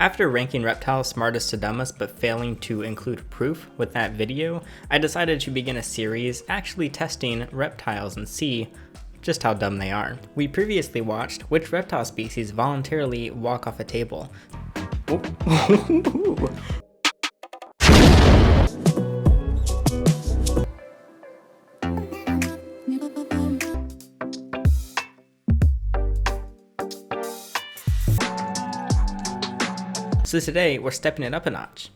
After ranking reptiles smartest to dumbest but failing to include proof with that video, I decided to begin a series actually testing reptiles and see just how dumb they are. We previously watched which reptile species voluntarily walk off a table. So today we're stepping it up a notch.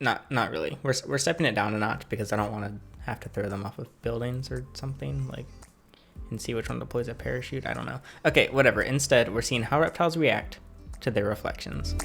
Not really. We're stepping it down a notch because I don't want to have to throw them off of buildings or something, like, and see which one deploys a parachute. I don't know. Okay, whatever. Instead, we're seeing how reptiles react to their reflections.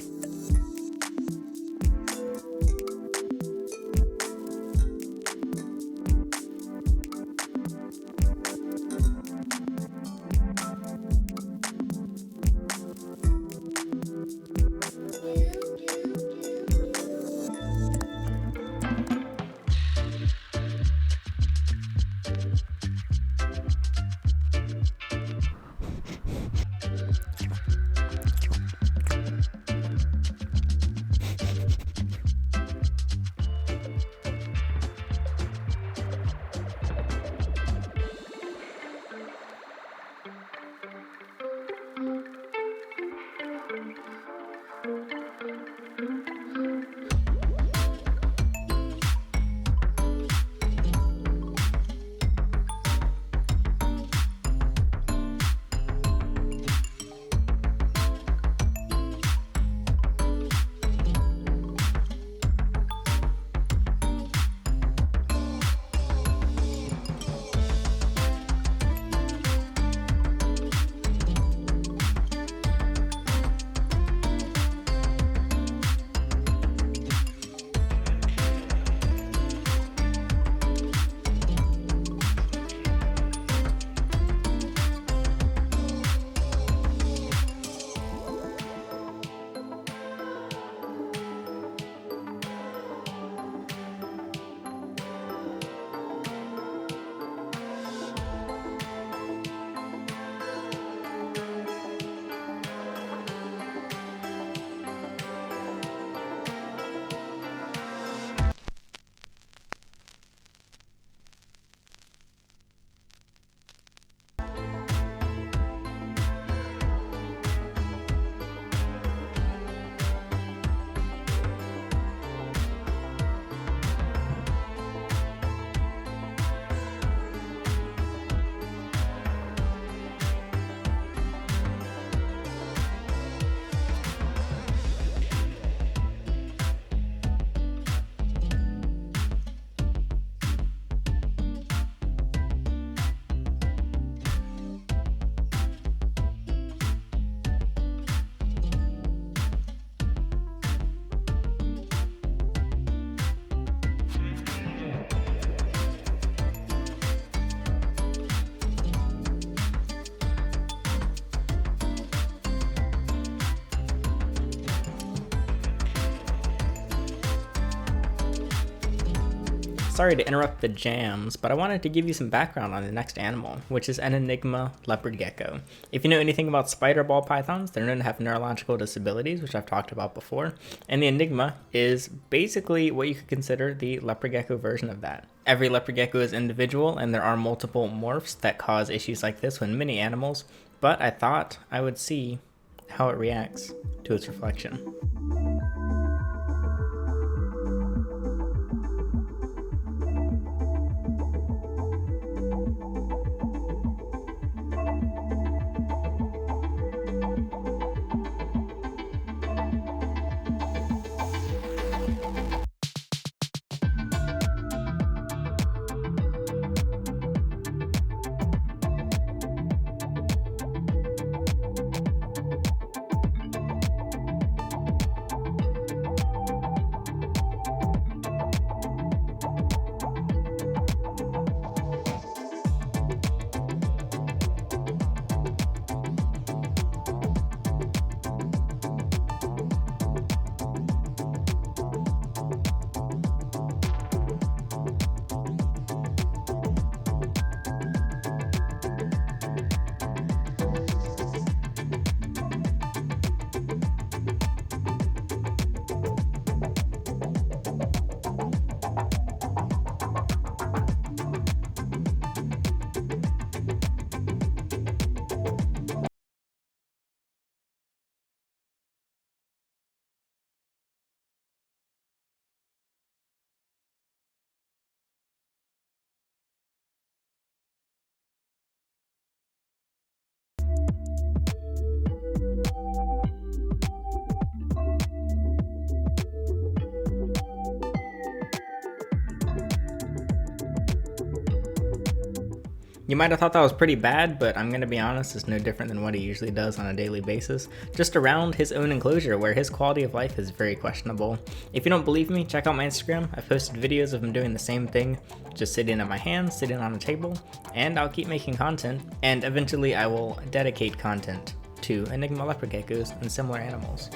Sorry to interrupt the jams, but I wanted to give you some background on the next animal, which is an Enigma leopard gecko. If you know anything about spider ball pythons, they're known to have neurological disabilities, which I've talked about before, and the Enigma is basically what you could consider the leopard gecko version of that. Every leopard gecko is individual, and there are multiple morphs that cause issues like this with many animals, but I thought I would see how it reacts to its reflection. You might have thought that was pretty bad, but I'm gonna be honest, it's no different than what he usually does on a daily basis, just around his own enclosure where his quality of life is very questionable. If you don't believe me, check out my Instagram. I've posted videos of him doing the same thing, just sitting at my hands, sitting on a table, and I'll keep making content, and eventually I will dedicate content to Enigma leopard geckos and similar animals.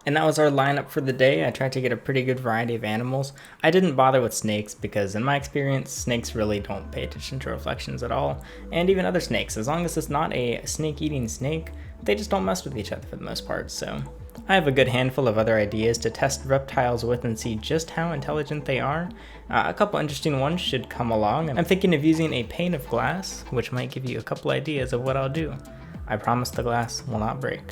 And that was our lineup for the day. I tried to get a pretty good variety of animals. I didn't bother with snakes because in my experience, snakes really don't pay attention to reflections at all. And even other snakes, as long as it's not a snake-eating snake, they just don't mess with each other for the most part. So I have a good handful of other ideas to test reptiles with and see just how intelligent they are. A couple interesting ones should come along. I'm thinking of using a pane of glass, which might give you a couple ideas of what I'll do. I promise the glass will not break,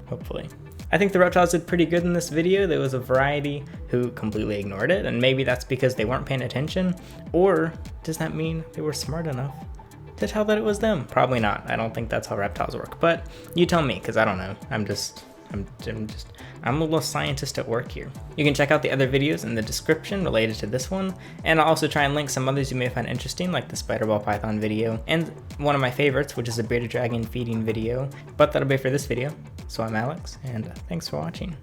hopefully. I think the reptiles did pretty good in this video. There was a variety who completely ignored it, and maybe that's because they weren't paying attention, or does that mean they were smart enough to tell that it was them? Probably not. I don't think that's how reptiles work, but you tell me, because I don't know. I'm a little scientist at work here. You can check out the other videos in the description related to this one, and I'll also try and link some others you may find interesting, like the spider ball python video, and one of my favorites, which is a bearded dragon feeding video. But that'll be it for this video. So I'm Alex, and thanks for watching.